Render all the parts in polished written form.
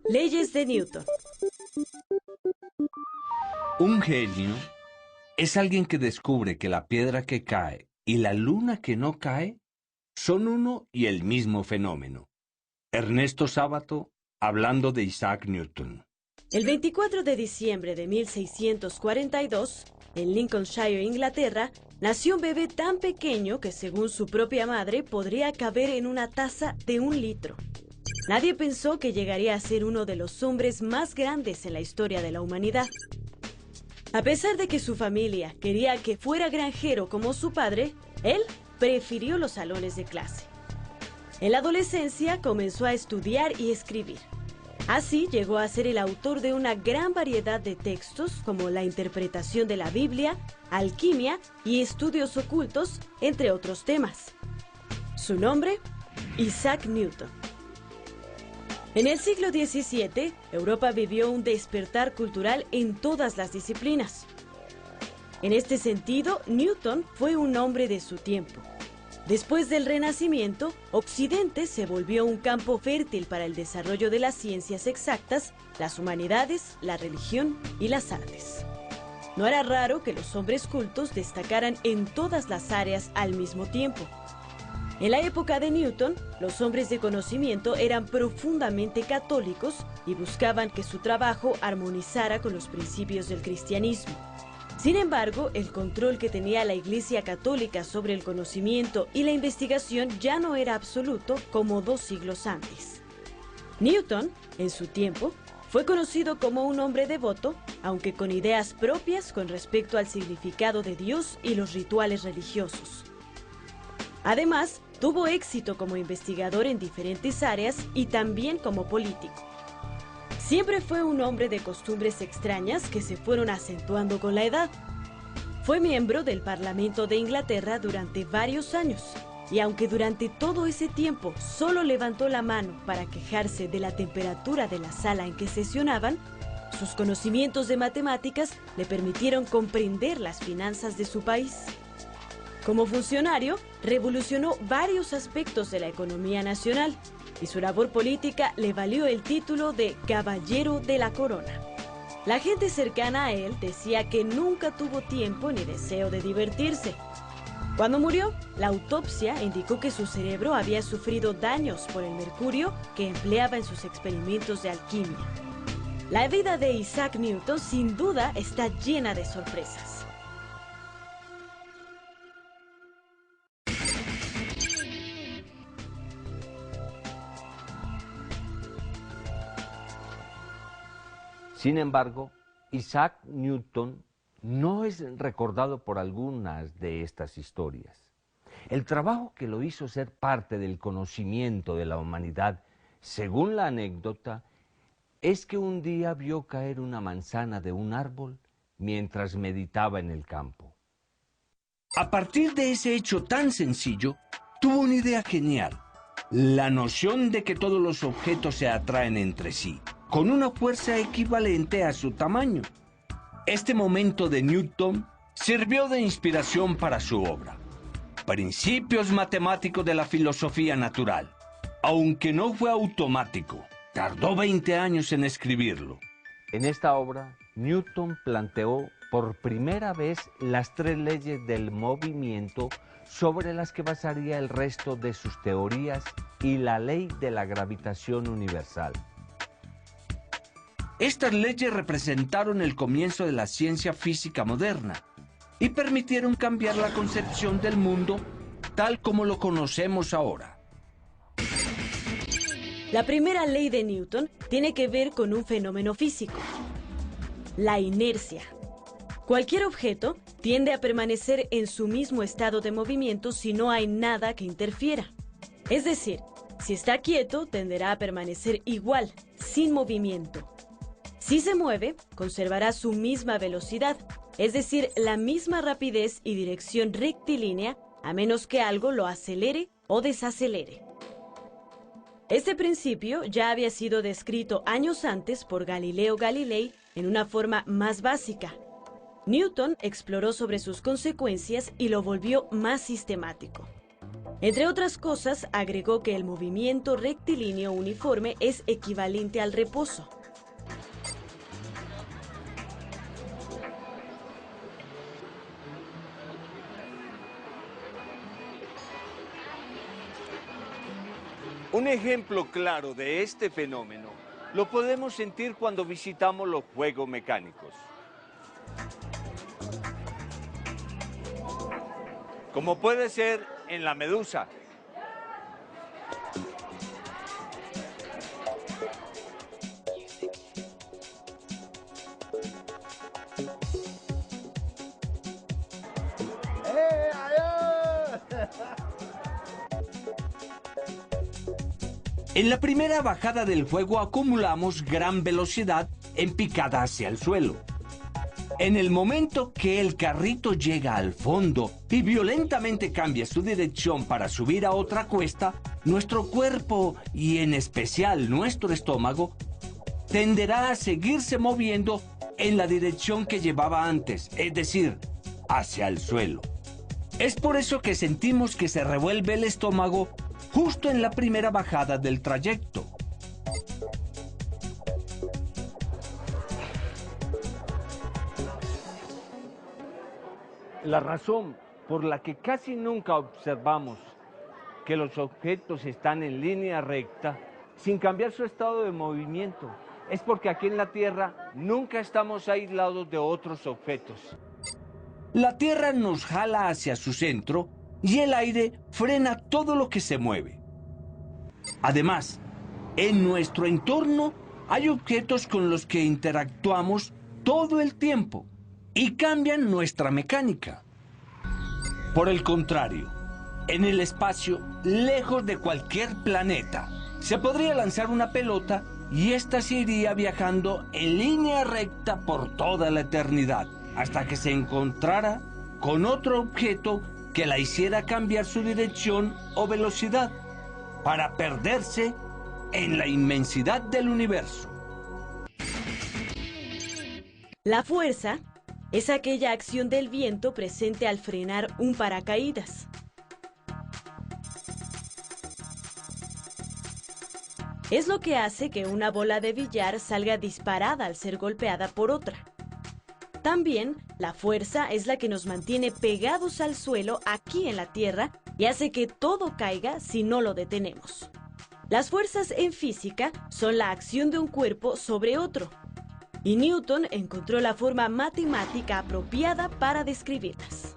Leyes de Newton. Un genio es alguien que descubre que la piedra que cae y la luna que no cae son uno y el mismo fenómeno. Ernesto Sábato, hablando de Isaac Newton. El 24 de diciembre de 1642, en Lincolnshire, Inglaterra, nació un bebé tan pequeño que, según su propia madre, podría caber en una taza de 1 litro. Nadie pensó que llegaría a ser uno de los hombres más grandes en la historia de la humanidad. A pesar de que su familia quería que fuera granjero como su padre, él prefirió los salones de clase. En la adolescencia comenzó a estudiar y escribir. Así llegó a ser el autor de una gran variedad de textos como la interpretación de la Biblia, alquimia y estudios ocultos, entre otros temas. Su nombre, Isaac Newton. En el siglo XVII, Europa vivió un despertar cultural en todas las disciplinas. En este sentido, Newton fue un hombre de su tiempo. Después del Renacimiento, Occidente se volvió un campo fértil para el desarrollo de las ciencias exactas, las humanidades, la religión y las artes. No era raro que los hombres cultos destacaran en todas las áreas al mismo tiempo. En la época de Newton, los hombres de conocimiento eran profundamente católicos y buscaban que su trabajo armonizara con los principios del cristianismo. Sin embargo, el control que tenía la Iglesia Católica sobre el conocimiento y la investigación ya no era absoluto como 2 siglos antes. Newton, en su tiempo, fue conocido como un hombre devoto, aunque con ideas propias con respecto al significado de Dios y los rituales religiosos. Además, tuvo éxito como investigador en diferentes áreas y también como político. Siempre fue un hombre de costumbres extrañas que se fueron acentuando con la edad. Fue miembro del Parlamento de Inglaterra durante varios años, y aunque durante todo ese tiempo solo levantó la mano para quejarse de la temperatura de la sala en que sesionaban, sus conocimientos de matemáticas le permitieron comprender las finanzas de su país. Como funcionario, revolucionó varios aspectos de la economía nacional, y su labor política le valió el título de Caballero de la Corona. La gente cercana a él decía que nunca tuvo tiempo ni deseo de divertirse. Cuando murió, la autopsia indicó que su cerebro había sufrido daños por el mercurio que empleaba en sus experimentos de alquimia. La vida de Isaac Newton sin duda está llena de sorpresas. Sin embargo, Isaac Newton no es recordado por algunas de estas historias. El trabajo que lo hizo ser parte del conocimiento de la humanidad, según la anécdota, es que un día vio caer una manzana de un árbol mientras meditaba en el campo. A partir de ese hecho tan sencillo, tuvo una idea genial: la noción de que todos los objetos se atraen entre sí, con una fuerza equivalente a su tamaño. Este momento de Newton sirvió de inspiración para su obra, Principios Matemáticos de la Filosofía Natural. Aunque no fue automático, tardó 20 años en escribirlo. En esta obra, Newton planteó por primera vez las 3 leyes del movimiento sobre las que basaría el resto de sus teorías y la ley de la gravitación universal. Estas leyes representaron el comienzo de la ciencia física moderna y permitieron cambiar la concepción del mundo tal como lo conocemos ahora. La primera ley de Newton tiene que ver con un fenómeno físico: la inercia. Cualquier objeto tiende a permanecer en su mismo estado de movimiento si no hay nada que interfiera. Es decir, si está quieto, tenderá a permanecer igual, sin movimiento. Si se mueve, conservará su misma velocidad, es decir, la misma rapidez y dirección rectilínea, a menos que algo lo acelere o desacelere. Este principio ya había sido descrito años antes por Galileo Galilei en una forma más básica. Newton exploró sobre sus consecuencias y lo volvió más sistemático. Entre otras cosas, agregó que el movimiento rectilíneo uniforme es equivalente al reposo. Un ejemplo claro de este fenómeno lo podemos sentir cuando visitamos los juegos mecánicos. Como puede ser en la Medusa. En la primera bajada del juego acumulamos gran velocidad en picada hacia el suelo. En el momento que el carrito llega al fondo y violentamente cambia su dirección para subir a otra cuesta, nuestro cuerpo, y en especial nuestro estómago, tenderá a seguirse moviendo en la dirección que llevaba antes, es decir, hacia el suelo. Es por eso que sentimos que se revuelve el estómago justo en la primera bajada del trayecto. La razón por la que casi nunca observamos que los objetos están en línea recta sin cambiar su estado de movimiento es porque aquí en la Tierra nunca estamos aislados de otros objetos. La Tierra nos jala hacia su centro y el aire frena todo lo que se mueve. Además, en nuestro entorno hay objetos con los que interactuamos todo el tiempo y cambian nuestra mecánica. Por el contrario, en el espacio, lejos de cualquier planeta, se podría lanzar una pelota y ésta se iría viajando en línea recta por toda la eternidad, hasta que se encontrara con otro objeto que la hiciera cambiar su dirección o velocidad, para perderse en la inmensidad del universo. La fuerza es aquella acción del viento presente al frenar un paracaídas. Es lo que hace que una bola de billar salga disparada al ser golpeada por otra. También, la fuerza es la que nos mantiene pegados al suelo aquí en la Tierra y hace que todo caiga si no lo detenemos. Las fuerzas en física son la acción de un cuerpo sobre otro, y Newton encontró la forma matemática apropiada para describirlas.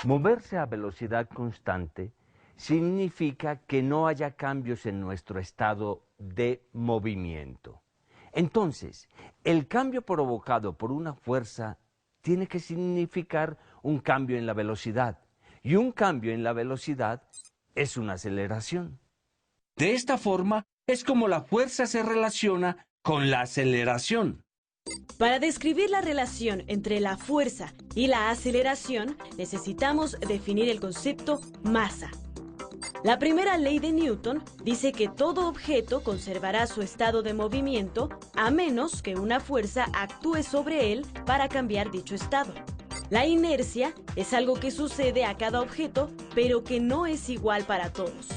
Moverse a velocidad constante significa que no haya cambios en nuestro estado de movimiento. Entonces, el cambio provocado por una fuerza tiene que significar un cambio en la velocidad, y un cambio en la velocidad es una aceleración. De esta forma es como la fuerza se relaciona con la aceleración. Para describir la relación entre la fuerza y la aceleración, necesitamos definir el concepto masa. La primera ley de Newton dice que todo objeto conservará su estado de movimiento a menos que una fuerza actúe sobre él para cambiar dicho estado. La inercia es algo que sucede a cada objeto, pero que no es igual para todos.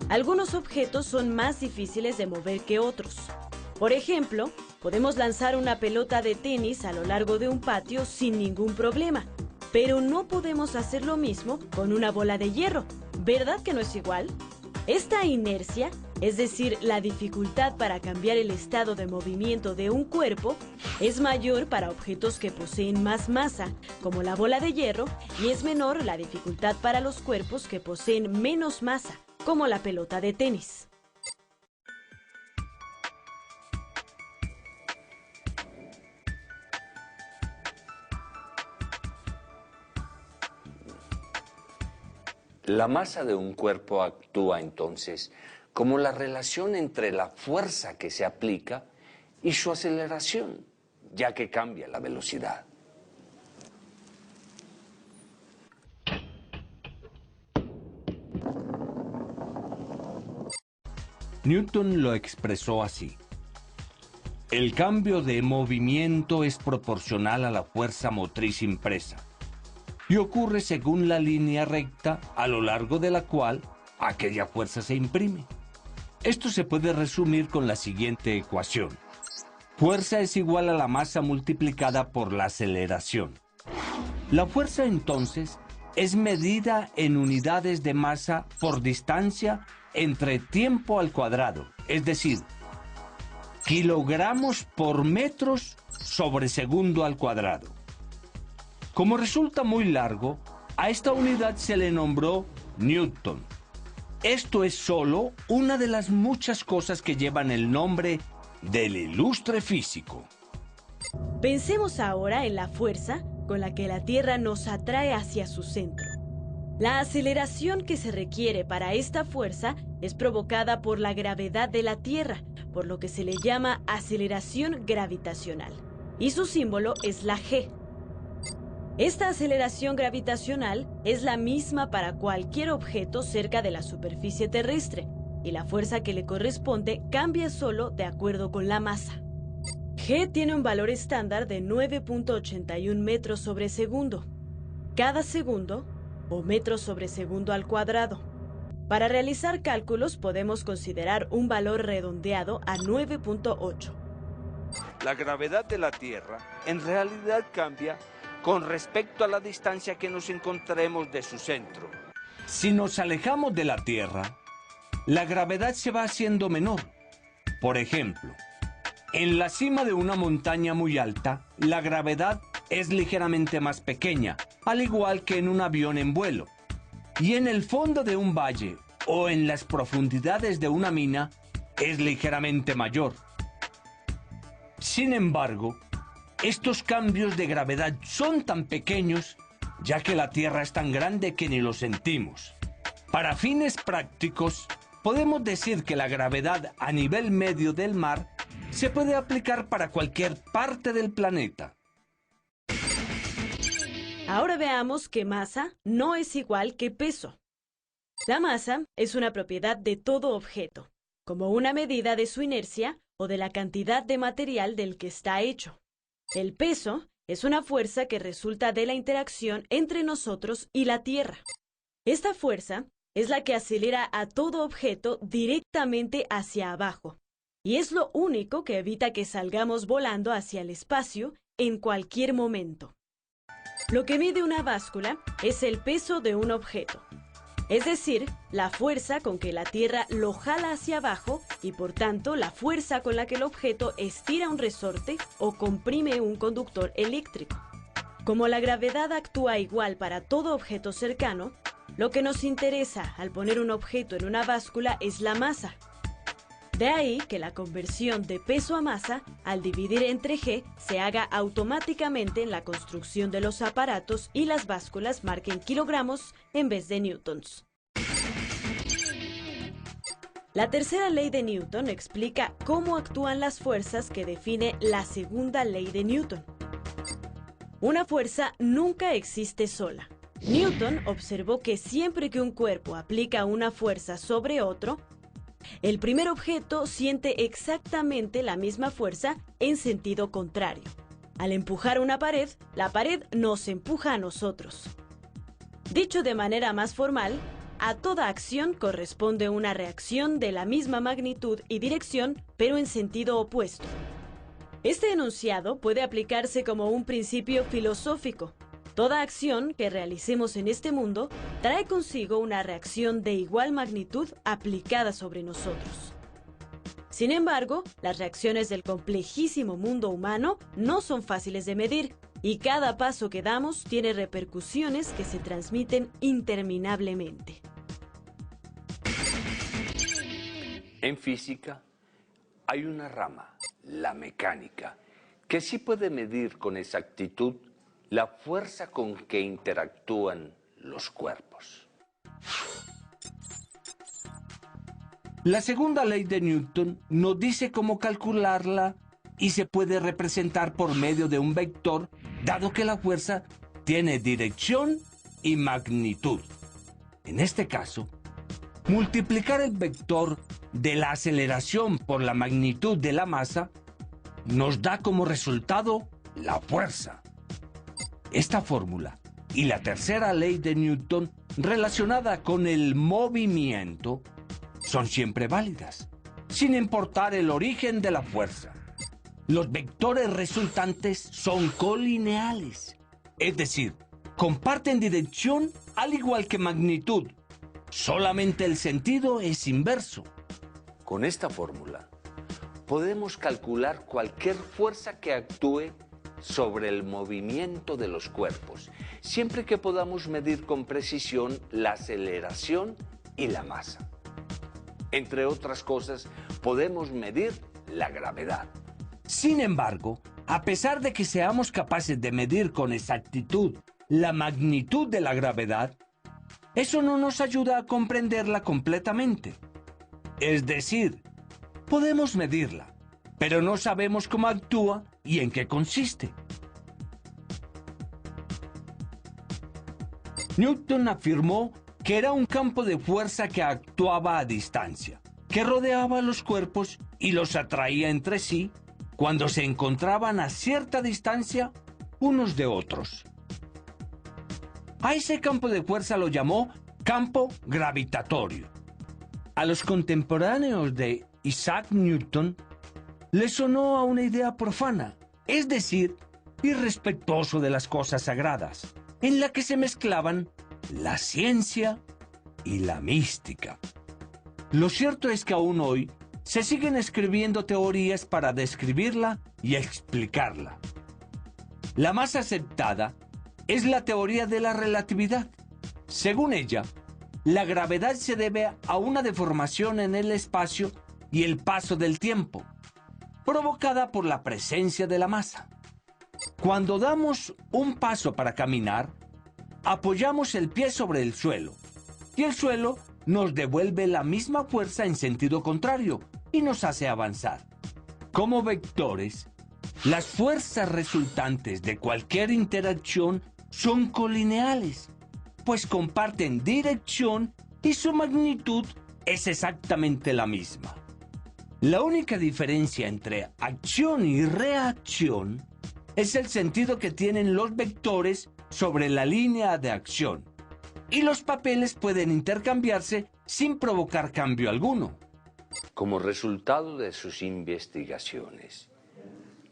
Algunos objetos son más difíciles de mover que otros. Por ejemplo, podemos lanzar una pelota de tenis a lo largo de un patio sin ningún problema, pero no podemos hacer lo mismo con una bola de hierro. ¿Verdad que no es igual? Esta inercia, es decir, la dificultad para cambiar el estado de movimiento de un cuerpo, es mayor para objetos que poseen más masa, como la bola de hierro, y es menor la dificultad para los cuerpos que poseen menos masa, como la pelota de tenis. La masa de un cuerpo actúa entonces como la relación entre la fuerza que se aplica y su aceleración, ya que cambia la velocidad. Newton lo expresó así: el cambio de movimiento es proporcional a la fuerza motriz impresa y ocurre según la línea recta a lo largo de la cual aquella fuerza se imprime. Esto se puede resumir con la siguiente ecuación: fuerza es igual a la masa multiplicada por la aceleración. La fuerza, entonces, es medida en unidades de masa por distancia entre tiempo al cuadrado, es decir, kilogramos por metros sobre segundo al cuadrado. Como resulta muy largo, a esta unidad se le nombró Newton. Esto es solo una de las muchas cosas que llevan el nombre del ilustre físico. Pensemos ahora en la fuerza con la que la Tierra nos atrae hacia su centro. La aceleración que se requiere para esta fuerza es provocada por la gravedad de la Tierra, por lo que se le llama aceleración gravitacional, y su símbolo es la G. Esta aceleración gravitacional es la misma para cualquier objeto cerca de la superficie terrestre, y la fuerza que le corresponde cambia solo de acuerdo con la masa. G tiene un valor estándar de 9.81 metros sobre segundo, cada segundo, o metros sobre segundo al cuadrado. Para realizar cálculos podemos considerar un valor redondeado a 9.8. La gravedad de la Tierra en realidad cambia con respecto a la distancia que nos encontremos de su centro. Si nos alejamos de la Tierra, la gravedad se va haciendo menor. Por ejemplo, en la cima de una montaña muy alta, la gravedad es ligeramente más pequeña, al igual que en un avión en vuelo. Y en el fondo de un valle o en las profundidades de una mina, es ligeramente mayor. Sin embargo, estos cambios de gravedad son tan pequeños, ya que la Tierra es tan grande que ni lo sentimos. Para fines prácticos, podemos decir que la gravedad a nivel medio del mar se puede aplicar para cualquier parte del planeta. Ahora veamos que masa no es igual que peso. La masa es una propiedad de todo objeto, como una medida de su inercia o de la cantidad de material del que está hecho. El peso es una fuerza que resulta de la interacción entre nosotros y la Tierra. Esta fuerza es la que acelera a todo objeto directamente hacia abajo, y es lo único que evita que salgamos volando hacia el espacio en cualquier momento. Lo que mide una báscula es el peso de un objeto, es decir, la fuerza con que la Tierra lo jala hacia abajo y por tanto la fuerza con la que el objeto estira un resorte o comprime un conductor eléctrico. Como la gravedad actúa igual para todo objeto cercano, lo que nos interesa al poner un objeto en una báscula es la masa. De ahí que la conversión de peso a masa, al dividir entre G, se haga automáticamente en la construcción de los aparatos y las básculas marquen kilogramos en vez de newtons. La tercera ley de Newton explica cómo actúan las fuerzas que define la segunda ley de Newton. Una fuerza nunca existe sola. Newton observó que siempre que un cuerpo aplica una fuerza sobre otro, el primer objeto siente exactamente la misma fuerza en sentido contrario. Al empujar una pared, la pared nos empuja a nosotros. Dicho de manera más formal, a toda acción corresponde una reacción de la misma magnitud y dirección, pero en sentido opuesto. Este enunciado puede aplicarse como un principio filosófico. Toda acción que realicemos en este mundo trae consigo una reacción de igual magnitud aplicada sobre nosotros. Sin embargo, las reacciones del complejísimo mundo humano no son fáciles de medir y cada paso que damos tiene repercusiones que se transmiten interminablemente. En física hay una rama, la mecánica, que sí puede medir con exactitud la fuerza con que interactúan los cuerpos. La segunda ley de Newton nos dice cómo calcularla y se puede representar por medio de un vector, dado que la fuerza tiene dirección y magnitud. En este caso, multiplicar el vector de la aceleración por la magnitud de la masa nos da como resultado la fuerza. Esta fórmula y la tercera ley de Newton relacionada con el movimiento son siempre válidas, sin importar el origen de la fuerza. Los vectores resultantes son colineales, es decir, comparten dirección al igual que magnitud, solamente el sentido es inverso. Con esta fórmula podemos calcular cualquier fuerza que actúe sobre el movimiento de los cuerpos, siempre que podamos medir con precisión la aceleración y la masa. Entre otras cosas, podemos medir la gravedad. Sin embargo, a pesar de que seamos capaces de medir con exactitud la magnitud de la gravedad, eso no nos ayuda a comprenderla completamente. Es decir, podemos medirla, pero no sabemos cómo actúa y en qué consiste. Newton afirmó que era un campo de fuerza que actuaba a distancia, que rodeaba los cuerpos y los atraía entre sí cuando se encontraban a cierta distancia unos de otros. A ese campo de fuerza lo llamó campo gravitatorio. A los contemporáneos de Isaac Newton les sonó a una idea profana, es decir, irrespetuoso de las cosas sagradas, en la que se mezclaban la ciencia y la mística. Lo cierto es que aún hoy se siguen escribiendo teorías para describirla y explicarla. La más aceptada es la teoría de la relatividad. Según ella, la gravedad se debe a una deformación en el espacio y el paso del tiempo, provocada por la presencia de la masa. Cuando damos un paso para caminar, apoyamos el pie sobre el suelo, y el suelo nos devuelve la misma fuerza en sentido contrario y nos hace avanzar. Como vectores, las fuerzas resultantes de cualquier interacción son colineales, pues comparten dirección y su magnitud es exactamente la misma. La única diferencia entre acción y reacción es el sentido que tienen los vectores sobre la línea de acción, y los papeles pueden intercambiarse sin provocar cambio alguno. Como resultado de sus investigaciones,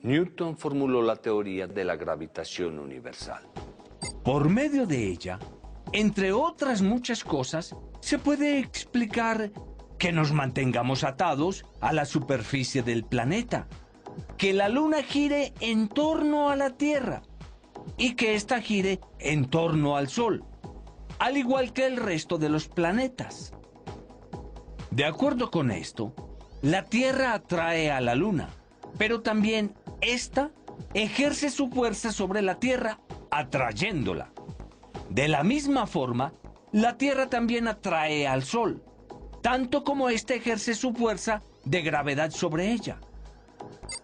Newton formuló la teoría de la gravitación universal. Por medio de ella, entre otras muchas cosas, se puede explicar que nos mantengamos atados a la superficie del planeta, que la Luna gire en torno a la Tierra y que ésta gire en torno al Sol, al igual que el resto de los planetas. De acuerdo con esto, la Tierra atrae a la Luna, pero también ésta ejerce su fuerza sobre la Tierra, atrayéndola. De la misma forma, la Tierra también atrae al Sol, tanto como éste ejerce su fuerza de gravedad sobre ella.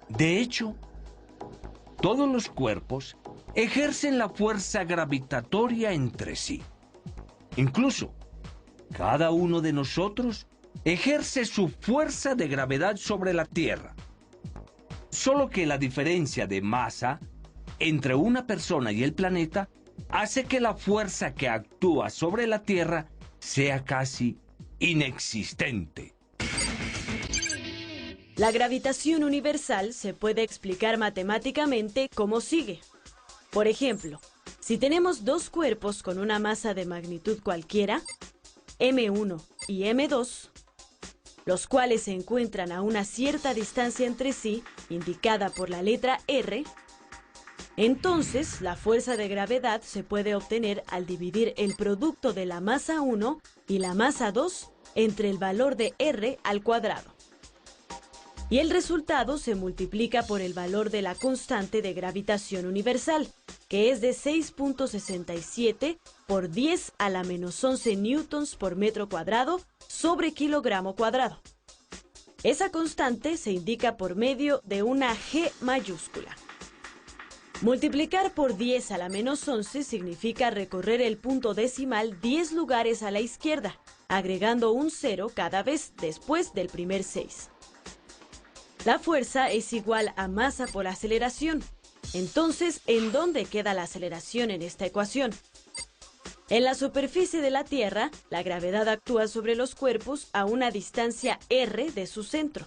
De hecho, todos los cuerpos ejercen la fuerza gravitatoria entre sí. Incluso, cada uno de nosotros ejerce su fuerza de gravedad sobre la Tierra. Solo que la diferencia de masa entre una persona y el planeta hace que la fuerza que actúa sobre la Tierra sea casi inexistente. La gravitación universal se puede explicar matemáticamente como sigue. Por ejemplo, si tenemos dos cuerpos con una masa de magnitud cualquiera, m1 y m2, los cuales se encuentran a una cierta distancia entre sí, indicada por la letra R, entonces la fuerza de gravedad se puede obtener al dividir el producto de la masa 1 y la masa 2 entre el valor de R al cuadrado. Y el resultado se multiplica por el valor de la constante de gravitación universal, que es de 6.67 por 10 a la menos 11 newtons por metro cuadrado sobre kilogramo cuadrado. Esa constante se indica por medio de una G mayúscula. Multiplicar por 10 a la menos 11 significa recorrer el punto decimal 10 lugares a la izquierda, agregando un 0 cada vez después del primer 6. La fuerza es igual a masa por aceleración. Entonces, ¿en dónde queda la aceleración en esta ecuación? En la superficie de la Tierra, la gravedad actúa sobre los cuerpos a una distancia r de su centro.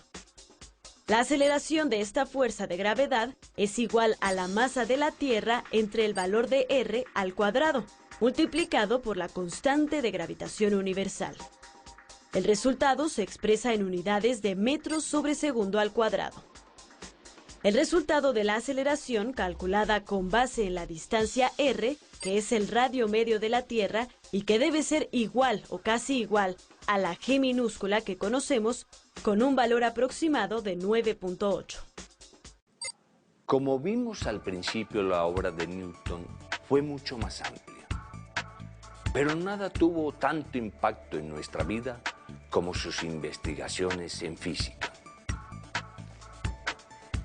La aceleración de esta fuerza de gravedad es igual a la masa de la Tierra entre el valor de r al cuadrado, multiplicado por la constante de gravitación universal. El resultado se expresa en unidades de metros sobre segundo al cuadrado. El resultado de la aceleración, calculada con base en la distancia r, que es el radio medio de la Tierra y que debe ser igual o casi igual a la g minúscula que conocemos, con un valor aproximado de 9.8. Como vimos al principio, la obra de Newton fue mucho más amplia. Pero nada tuvo tanto impacto en nuestra vida como sus investigaciones en física.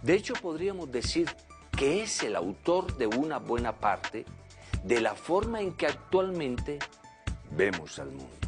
De hecho, podríamos decir que es el autor de una buena parte de la forma en que actualmente vemos al mundo.